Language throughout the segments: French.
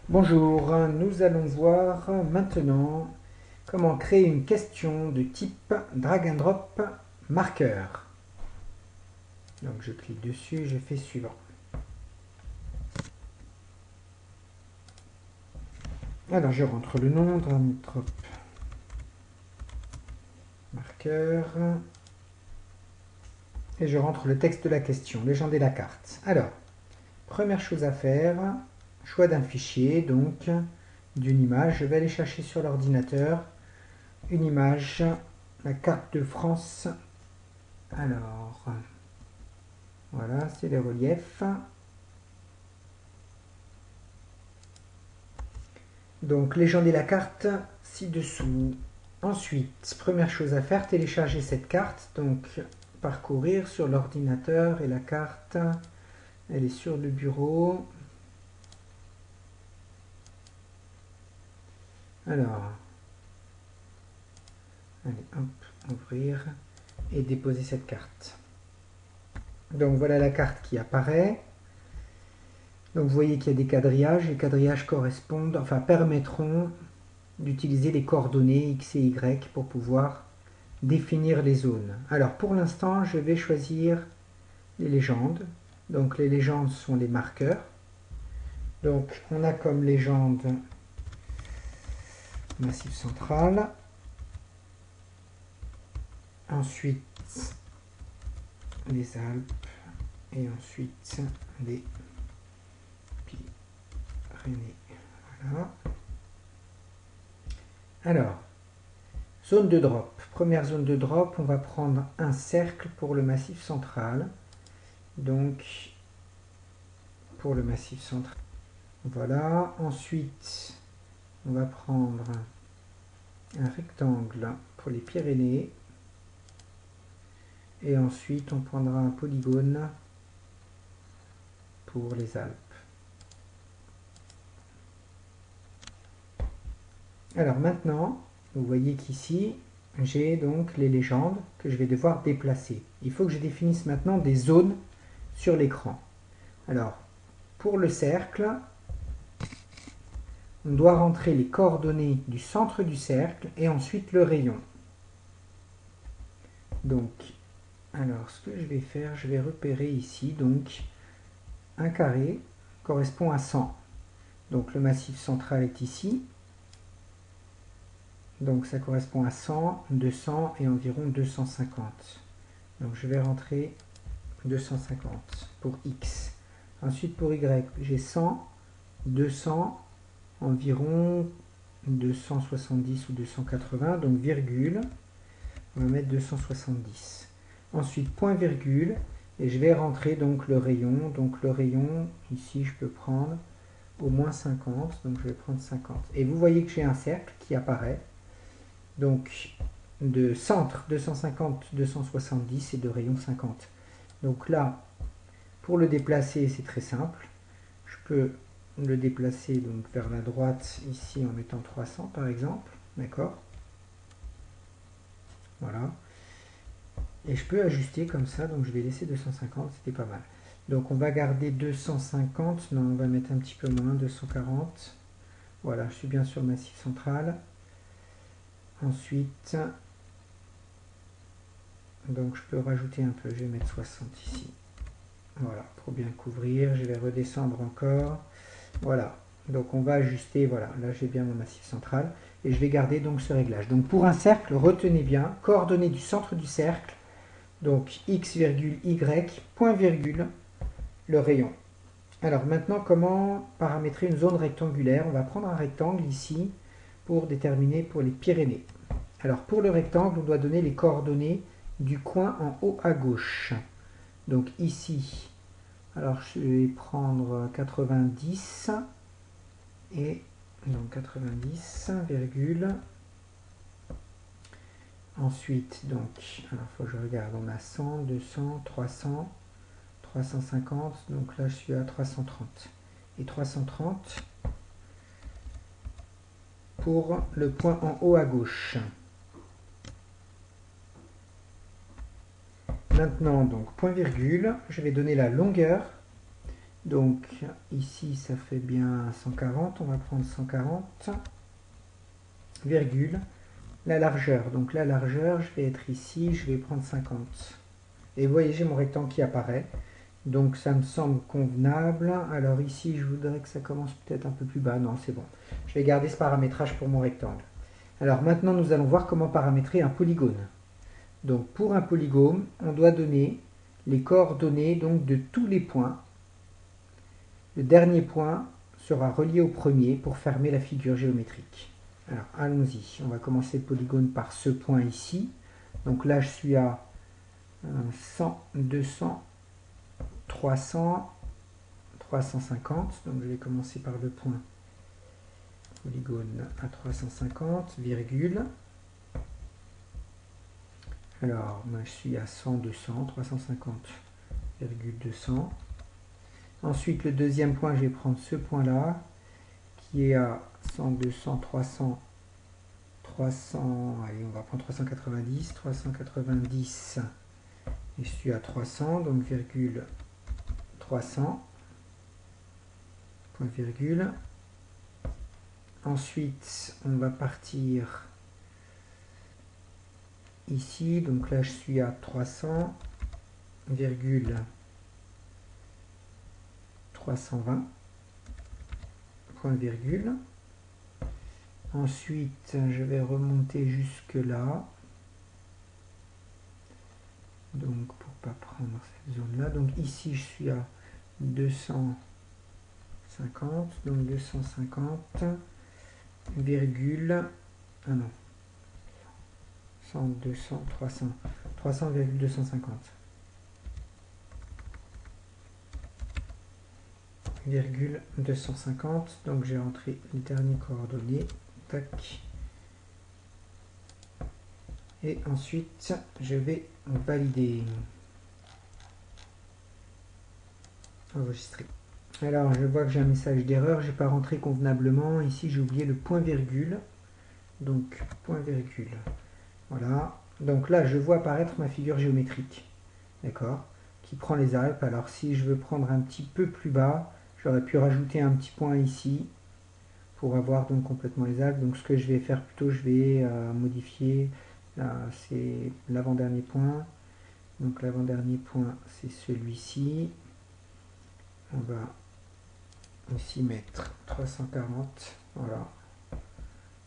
Bonjour, nous allons voir maintenant comment créer une question de type drag and drop marqueur. Donc je clique dessus, je fais suivant. Alors je rentre le nom, drag and drop marqueur, et je rentre le texte de la question, légender la carte. Alors, première chose à faire, choix d'un fichier, donc d'une image. Je vais aller chercher sur l'ordinateur une image, la carte de France. Alors, voilà, c'est les reliefs. Donc, légender la carte ci-dessous. Ensuite, première chose à faire, télécharger cette carte. Donc, parcourir sur l'ordinateur et la carte, elle est sur le bureau. Alors, allez, hop, ouvrir et déposer cette carte. Donc, voilà la carte qui apparaît. Donc, vous voyez qu'il y a des quadrillages. Les quadrillages correspondent, enfin, permettront d'utiliser les coordonnées X et Y pour pouvoir définir les zones. Alors pour l'instant, je vais choisir les légendes. Donc les légendes sont les marqueurs. Donc on a comme légende Massif central. Ensuite les Alpes. Et ensuite les Pyrénées. Voilà. Alors, zone de drop. Première zone de drop, on va prendre un cercle pour le Massif central. Donc, pour le Massif central. Voilà. Ensuite, on va prendre un rectangle pour les Pyrénées. Et ensuite, on prendra un polygone pour les Alpes. Alors maintenant, vous voyez qu'ici, j'ai donc les légendes que je vais devoir déplacer. Il faut que je définisse maintenant des zones sur l'écran. Alors, pour le cercle, on doit rentrer les coordonnées du centre du cercle et ensuite le rayon. Donc, alors ce que je vais faire, je vais repérer ici, donc, un carré correspond à 100. Donc le massif central est ici. Donc ça correspond à 100, 200 et environ 250. Donc je vais rentrer 250 pour X. Ensuite pour Y, j'ai 100, 200, environ 270 ou 280, donc virgule, on va mettre 270. Ensuite point virgule, et je vais rentrer donc le rayon. Donc le rayon, ici je peux prendre au moins 50, donc je vais prendre 50. Et vous voyez que j'ai un cercle qui apparaît. Donc de centre 250, 270 et de rayon 50. Donc là, pour le déplacer, c'est très simple. Je peux le déplacer donc vers la droite ici en mettant 300 par exemple. D'accord? Voilà. Et je peux ajuster comme ça, donc je vais laisser 250, c'était pas mal. Donc on va garder 250, non on va mettre un petit peu moins, 240. Voilà, je suis bien sur le massif central. Ensuite, donc je peux rajouter un peu, je vais mettre 60 ici. Voilà, pour bien couvrir, je vais redescendre encore. Voilà, donc on va ajuster, voilà, là j'ai bien mon massif central. Et je vais garder donc ce réglage. Donc pour un cercle, retenez bien, coordonnées du centre du cercle, donc x, y, point virgule, le rayon. Alors maintenant, comment paramétrer une zone rectangulaire? On va prendre un rectangle ici pour déterminer pour les Pyrénées. Alors pour le rectangle, on doit donner les coordonnées du coin en haut à gauche. Donc ici, alors je vais prendre 90 et donc 90, virgule. Ensuite, donc, alors il faut que je regarde, on a 100, 200, 300, 350, donc là je suis à 330. Et 330 pour le point en haut à gauche. Maintenant, donc, point virgule, je vais donner la longueur Donc ici ça fait bien 140, on va prendre 140, virgule, la largeur. Donc la largeur, je vais être ici, je vais prendre 50. Et vous voyez, j'ai mon rectangle qui apparaît. Donc ça me semble convenable. Alors ici, je voudrais que ça commence peut-être un peu plus bas. Non, c'est bon. Je vais garder ce paramétrage pour mon rectangle. Alors maintenant, nous allons voir comment paramétrer un polygone. Donc pour un polygone, on doit donner les coordonnées donc, de tous les points. Le dernier point sera relié au premier pour fermer la figure géométrique. Alors allons-y. On va commencer le polygone par ce point ici. Donc là, je suis à 100, 200, 300, 350. Donc je vais commencer par le point polygone à 350, virgule. Alors, moi je suis à 100, 200, 350,200. Ensuite, le deuxième point, je vais prendre ce point-là, qui est à 100, 200, 300, 300, allez, on va prendre 390, 390, et je suis à 300, donc virgule 300, point virgule. Ensuite, on va partir ici, donc là je suis à 300, virgule 320, point virgule. Ensuite, je vais remonter jusque là. Donc, pour ne pas prendre cette zone-là. Donc, ici, je suis à 250. Donc, 250, virgule... Ah non. 100, 200, 300. 300,250. Virgule 250. Donc, j'ai rentré les dernières coordonnées. Tac. Et ensuite, je vais valider. Enregistrer. Alors, je vois que j'ai un message d'erreur. J'ai pas rentré convenablement. Ici, j'ai oublié le point virgule. Donc, point virgule. Voilà. Donc là, je vois apparaître ma figure géométrique. D'accord? Qui prend les Alpes. Alors, si je veux prendre un petit peu plus bas, j'aurais pu rajouter un petit point ici pour avoir donc complètement les Alpes. Donc, ce que je vais faire plutôt, je vais modifier. C'est l'avant-dernier point. Donc, l'avant-dernier point, c'est celui-ci. On va ici mettre 340. Voilà.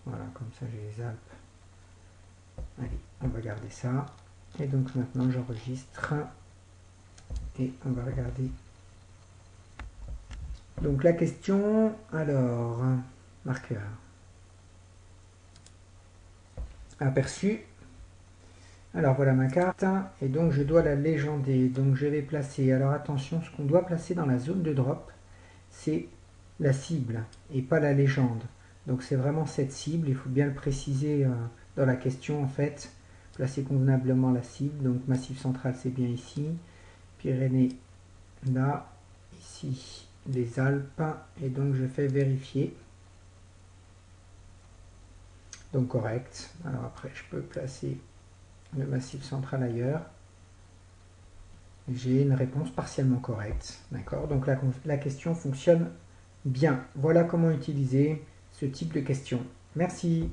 Voilà, comme ça, j'ai les Alpes. Allez, on va garder ça. Et donc, maintenant, j'enregistre. Et on va regarder. Donc, la question, alors, marqueur. Aperçu. Alors, voilà ma carte. Et donc, je dois la légender. Donc, je vais placer, alors attention, ce qu'on doit placer dans la zone de drop, c'est la cible et pas la légende. Donc, c'est vraiment cette cible. Il faut bien le préciser dans la question, en fait. Placer convenablement la cible. Donc, Massif central, c'est bien ici. Pyrénées, là. Ici, les Alpes. Et donc, je fais vérifier. Donc, correct. Alors, après, je peux placer le Massif central ailleurs. J'ai une réponse partiellement correcte. D'accord? Donc, la question fonctionne bien. Voilà comment utiliser ce type de question. Merci.